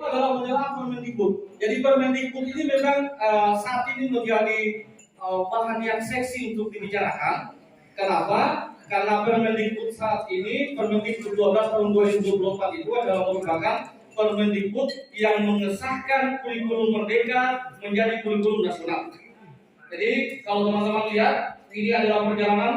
adalah menyerang Permendikbud. Jadi Permendikbud ini memang saat ini menjadi bahan yang seksi untuk dibicarakan. Kenapa? Karena Permendikbud saat ini, Permendikbud 12 tahun 2024 itu adalah merupakan Permendikbud yang mengesahkan kurikulum merdeka menjadi kurikulum nasional. Jadi kalau teman-teman lihat, ini adalah perjalanan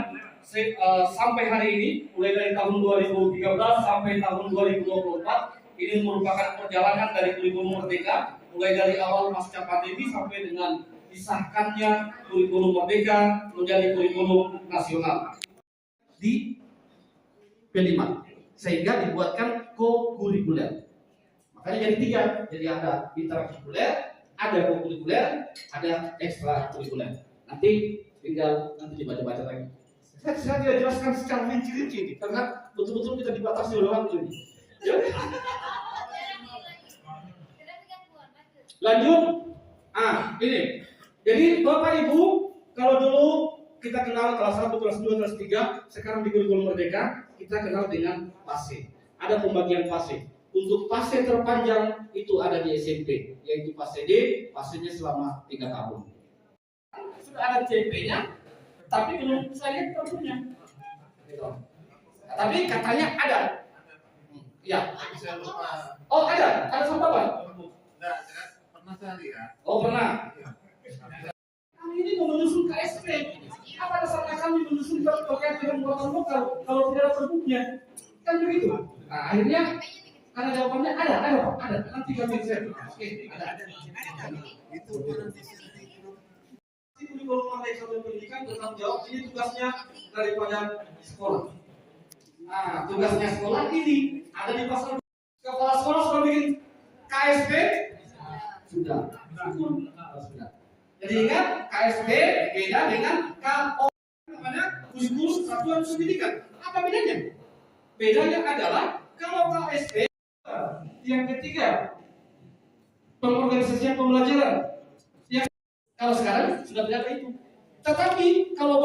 sampai hari ini, mulai dari tahun 2013 sampai tahun 2024. Ini merupakan perjalanan dari kurikulum merdeka, mulai dari awal pasca pandemi sampai dengan disahkannya kurikulum merdeka menjadi kurikulum nasional di P5, sehingga dibuatkan co-kurikuler. Makanya jadi 3, jadi ada intrakurikuler, ada co-kurikuler, ada ekstra kurikuler. Nanti tinggal dibaca-baca lagi. Saya tidak jelaskan secara rinci-rinci karena betul-betul kita dibatasi oleh waktu ini. Lanjut. Ini. Jadi Bapak Ibu, kalau dulu kita kenal kelas 1, kelas 2, kelas 3, sekarang di kurikulum merdeka kita kenal dengan fase. Ada pembagian fase. Untuk fase terpanjang itu ada di SMP, yaitu fase D, fasenya selama 3 tahun. Sudah ada CP-nya, tapi belum saya lihat perbunya. Tapi katanya ada. Ya. Oh ada sama Pak? Pernah saya lihat. Oh pernah. Kami ini mau menyusun KSP. Apa dasarnya kami menyusun terkait dengan muatan lokal kalau tidak ada perbunya? Kan begitu. Nah akhirnya karena jawabannya ada Pak, ada. Nanti kami share. Oke, ada. Itu kurikulum merdeka pendidikan bertanggung jawab, ini tugasnya daripada sekolah. Nah, tugasnya sekolah ini ada di pasal. Kepala sekolah sudah bikin KSP? Sudah. Jadi ingat, KSP beda dengan KO, namanya kurikulum satuan pendidikan. Apa bedanya? Bedanya adalah kalau KSP yang ketiga pengorganisasian pembelajaran. Kalau sekarang sudah tidak ada itu. Tetapi kalau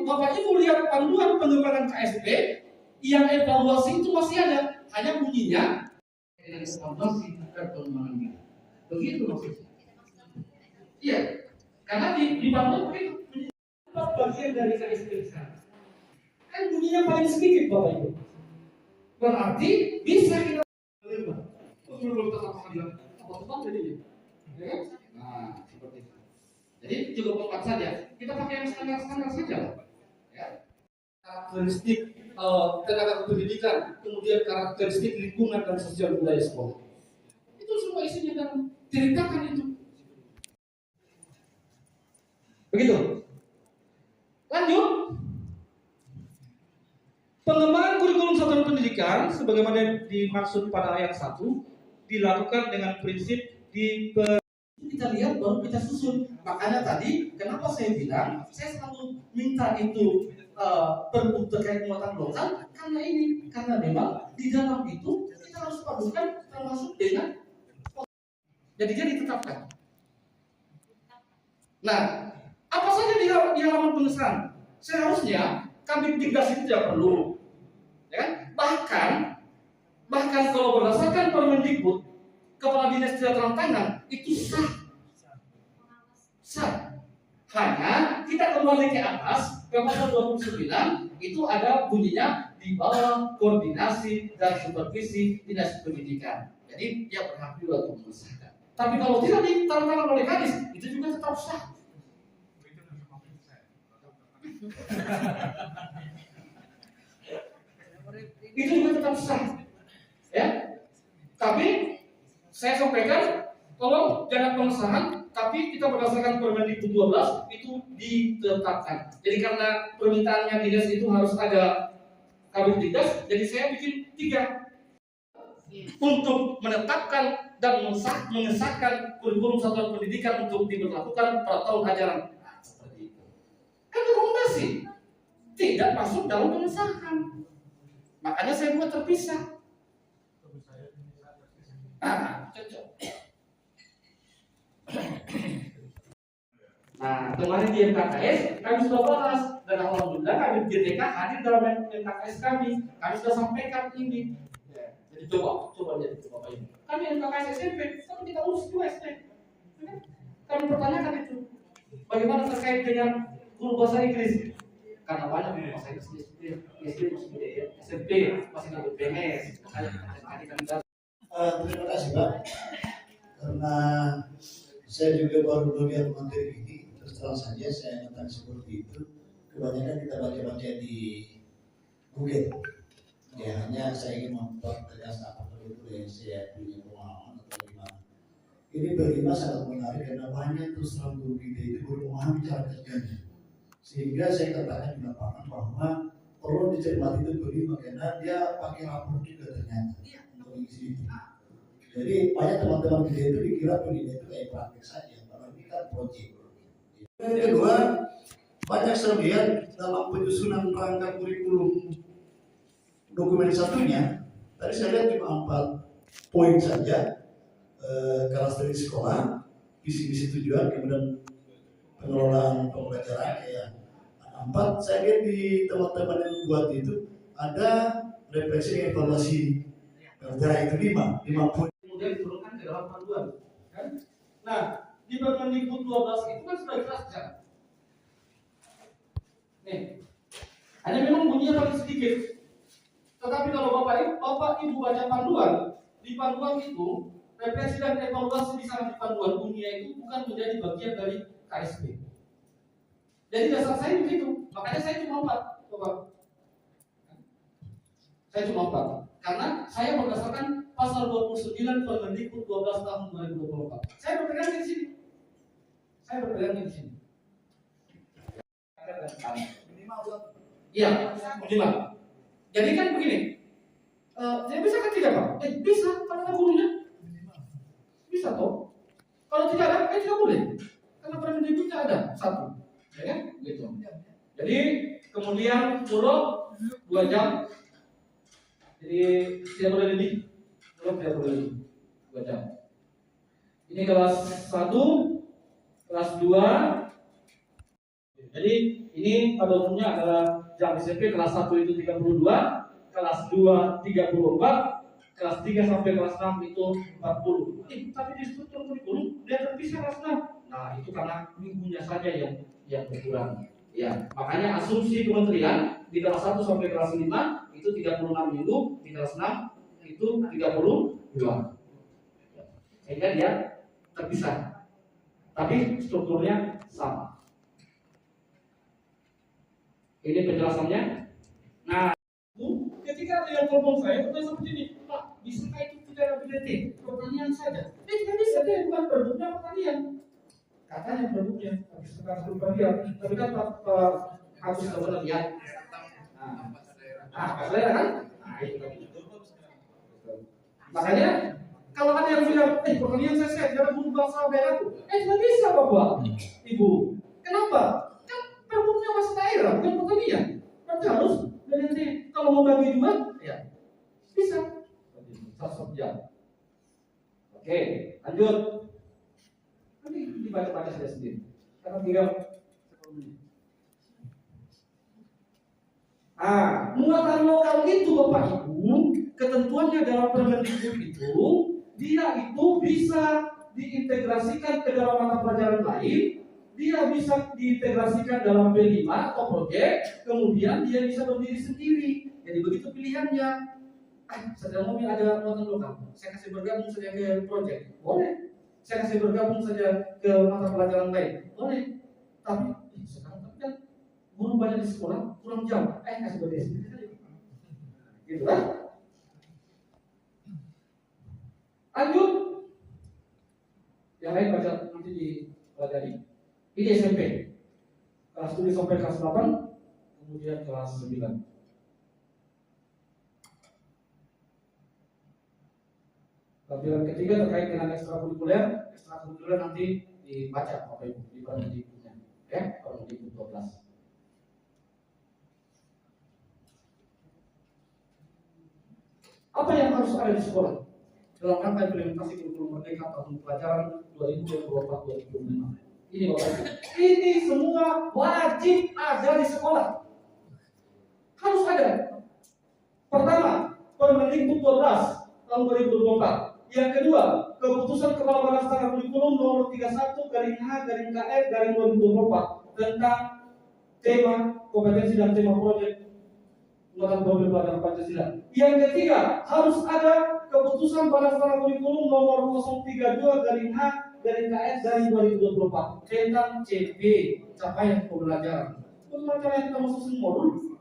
Bapak Ibu lihat panduan pengembangan KSP, yang evaluasi itu masih ada, hanya bunyinya dengan evaluasi dan pengembangan kita. Begitu maksudnya. Iya, karena di panduan begitu. Bagian dari KSP sekarang. Kan bunyinya paling sedikit Bapak Ibu. Berarti bisa kita terima. Belum tetap pengadilan. Apa-apa jadinya. Ya? Nah, seperti itu. Jadi cukup 4 saja. Kita pakai yang standar-standar saja, ya. Karakteristik tenaga pendidikan, kemudian karakteristik lingkungan dan sosial budaya sekolah. Itu semua isinya dan ceritakan itu. Begitu. Lanjut. Pengembangan kurikulum satuan pendidikan sebagaimana dimaksud pada ayat 1 dilakukan dengan prinsip kita lihat baru kita susun. Makanya tadi kenapa saya bilang saya selalu minta itu perbu terkait muatan lokal karena memang di dalam itu kita harus padukan termasuk dengan jadi ditetapkan. Nah, apa saja di halaman pengesahan? Seharusnya kami Dikdas itu tidak perlu, ya? Bahkan kalau berdasarkan Permendikbud, kepala dinas tidak turun tangan itu sah. Hanya kita kembali ke atas ke pasal 29 itu ada bunyinya di bawah koordinasi dan supervisi dinas pendidikan. Jadi dia berhak juga untuk mengesahkan. Tapi kalau tidak ditandatangan oleh kadis itu juga tetap sah. Itu juga tetap sah, ya. Tapi saya sampaikan, tolong jangan pengesahan, tapi kita berdasarkan Permendikbud 12 itu ditetapkan. Jadi karena permintaannya dinas itu harus ada kabin dinas, jadi saya bikin 3 untuk menetapkan dan mengesahkan kurikulum satuan pendidikan untuk diberlakukan pada tahun ajaran. Nah, seperti itu. Kan rekomendasi tidak masuk dalam pengesahan. Makanya saya buat terpisah. Cocok. Nah, kemarin di MKKS kami sudah bahas dan alhamdulillah kami GTK hadir dalam MKKS kami sudah sampaikan ini. Jadi Coba lihat itu Bapak Ibu. Kami MKKS SMP, tapi kita urus juga SD. Kami pertanyakan itu, bagaimana terkait dengan guru bahasa Inggris? Karena banyak guru bahasa Inggris di SD masih di SMP, masih di PNS. Terima kasih Pak, karena saya juga baru melihat materi ini, terus terang saja saya katakan seperti itu. Kebanyakan kita baca-baca di Google. Ya hanya saya ingin mempertegas apakah itu yang saya punya pengalaman atau bagaimana. Ini berlima sangat menarik karena banyak terus terang guru kita itu belum memahami cara kerjanya. Sehingga saya katakan di lapangan bahwa perlu dicermati itu berlima karena dia pakai rapor juga ternyata untuk isi itu. Jadi banyak teman-teman kita itu dikira pendidikan itu kayak praktek saja, kalau ini kan proyek. Yang kedua, banyak saya lihat dalam penyusunan rangka kurikulum dokumen satunya, tadi saya lihat cuma 4 poin saja, karakteristik sekolah, visi-visi tujuan, kemudian pengelolaan pembelajaran, ya 4. Saya lihat di teman-teman yang buat itu ada refleksi evaluasi kerja itu 5 poin. Kemudian diturunkan ke dalam panduan. Kan? Nah, di Permendikbud 12 itu kan sudah jelas kan? Nih, hanya memang bunyinya paling sedikit. Tetapi kalau Bapak Ibu baca panduan, di panduan itu refleksi dan evaluasi di sana di panduan bunyinya itu bukan menjadi bagian dari KSP. Jadi dasar saya begitu, makanya saya cuma 4, Bapak. Saya cuma 4, karena saya berdasarkan pasal 29 Permendikbud 12 tahun 2024. Saya berpegang di sini. Iya, minimal. Jadi kan begini, saya bisa kan tidak Pak? Bisa, kalau ada gurunya. Bisa toh. Kalau tidak ada, tidak boleh. Karena Permendikbudnya ada 1. Ya kan? Gitu. Jadi kemudian urut 2 jam. Jadi tidak boleh lebih. Tidak boleh lebih 2 jam. Ini kelas 1, kelas 2. Jadi ini pada umumnya adalah jam SMP kelas 1 itu 32, kelas 2 34, kelas 3 sampai kelas 6 itu 40. Tapi di struktur kurikulum dia terpisah kelas 6. Nah, itu karena minggunya saja yang berkurang. Ya, makanya asumsi kementerian di kelas 1 sampai kelas 5 itu 36 minggu, di kelas 6 itu 32. Sehingga dia terpisah. Tapi strukturnya sama. Ini penjelasannya. Nah, ketika ada yang ngomong saya, bukan seperti ini, Pak, bisakah itu tidak berarti pertanian saja? Tidak bisa, dia bukan produknya pertanian. Katanya produknya, tapi sekarang pertanian. Tapi kan Pak harus benar ya. Pas daerah kan? Nah, itu kan. Makanya kalau ada yang bilang, pertanian saya jangan bunuh bangsa daerahku. Tidak bisa Bapak, Ibu. Kenapa? Produknya masih daerah, bukan pertanian. Berarti harus berarti kalau mau bagi 2, ya bisa. 1 jam. Oke, lanjut. Nanti dibaca-baca saja sendiri. Karena tinggal 10 menit. Muatan lokal itu Bapak Ibu, ketentuannya dalam Permendikbud itu, dia itu bisa diintegrasikan ke dalam mata pelajaran lain. Dia bisa diintegrasikan dalam P5 atau proyek, kemudian dia bisa berdiri sendiri. Jadi begitu pilihannya. Saya mau ada muatan lokal, saya kasih bergabung saja ke proyek, boleh. Saya kasih bergabung saja ke mata pelajaran lain, boleh. Tapi sekarang kan guru banyak di sekolah, kurang jam. Kasih berdiri sendiri. Gitu kan? Lanjut. Yang lain baca nanti dipelajari. Ini SMP, kelas 7 sampai kelas 8, kemudian kelas 9. Tampilan ketiga terkait dengan ekstrakurikuler nanti dibaca Bapak Ibu di Permendikbudnya, ya, Permendikbud 12. Apa yang harus ada di sekolah dalam rangka implementasi kurikulum merdeka tahun pelajaran 2024-2025? Ini Bapak Ibu, ini semua wajib ada di sekolah. Harus ada. Pertama, Permendikbud 12 tahun 2024. Yang kedua, keputusan Kepala Badan Standar Kurikulum nomor 31/H/KF/2024 tentang tema kompetensi dan tema proyek penguatan profil pelajar Pancasila. Yang ketiga, harus ada keputusan Badan Standar Kurikulum nomor 032/H/KF/2024 tentang CP, capaian pembelajaran. Pembelajaran yang kita mau susun modul.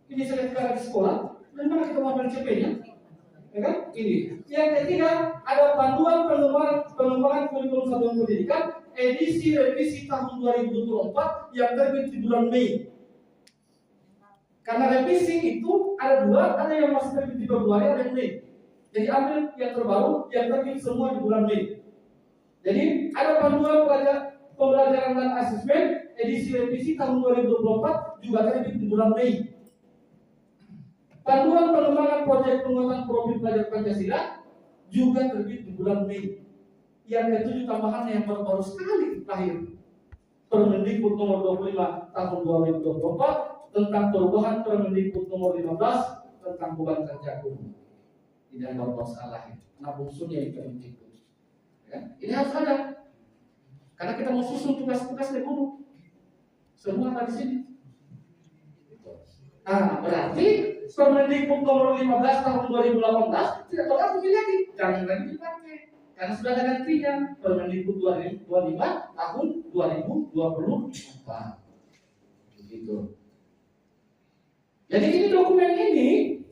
Ini saya kita di sekolah, dan mana kita mau ambil CP-nya? Ya kan? Ini. Yang ketiga, ada panduan pengembangan kurikulum satuan pendidikan edisi revisi tahun 2024 yang terbit di bulan Mei. Karena revisi itu ada dua, ada yang masih terbit di Februari, ada yang Mei. Jadi ambil yang terbaru, yang terbit semua di bulan Mei. Jadi ada panduan pembelajaran dan asesmen edisi revisi tahun 2024 juga terbit di bulan Mei. Panduan pengembangan proyek penguatan profil pelajar Pancasila juga terbit di bulan Mei. Yang ketujuh tambahan yang baru sekali lahir, Permendikbud nomor 25 tahun 2024 tentang perubahan Permendikbud nomor 15 tentang beban kerja guru. Ini yang baru sekali lahir. Nah, fungsinya itu Permendikbud. Ya, ini harus ada. Karena kita mau susun tugas-tugas dari guru. Semua ada di sini. Nah, berarti Permendikbud nomor 15 tahun 2018 tidak perlu lagi lagi, jangan lagi dipakai karena sudah ada gantinya Permendikbud 25 tahun 2024. Begitu. Jadi ini dokumen ini,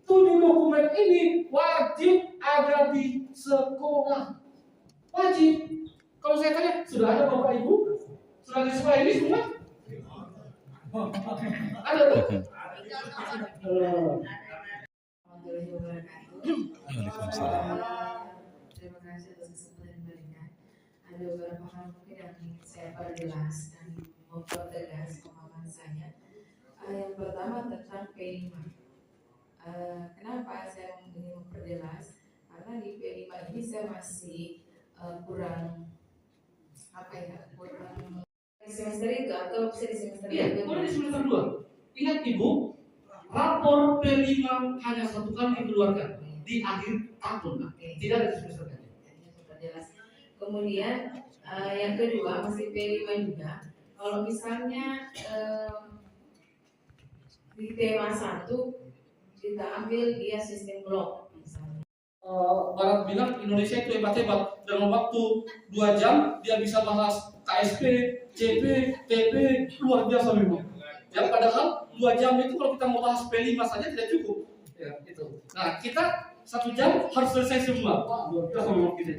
7 dokumen ini wajib ada di sekolah. Wajib. Kalau saya tanya, sudah ada Bapak Ibu? Sudah di sekolah ini semua? Ada tuh? Terima kasih atas kesempatan yang diberikan. Ada beberapa hal mungkin yang saya perjelas dan mempertegas pemahaman saya. Yang pertama tentang P5. Kenapa saya ingin memperjelas? Karena di P5 ini saya masih kurang kurang semester itu atau bisa di semester Iya, boleh di semester 2. Ingat Ibu, rapor P5 hanya satu kali dikeluarkan di akhir tahun, tidak ada di semester kedua. Jelas. Kemudian yang kedua masih P5 juga. Kalau misalnya di tema 1 kita ambil dia sistem blok misalnya. Barat bilang Indonesia itu hebat-hebat, dalam waktu 2 jam dia bisa bahas KSP, CP, TP, luar biasa memang. Ya, padahal 2 jam itu kalau kita mau bahas P5 saja tidak cukup. Ya, itu. Nah, kita 1 jam harus selesai semua. Wah, luar biasa memang gitu.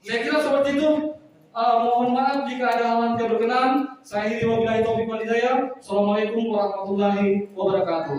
Saya kira seperti itu. Mohon maaf jika ada hal yang tidak berkenan. Saya Hiri wabillahi taufiq wal hidayah. Assalamualaikum warahmatullahi wabarakatuh.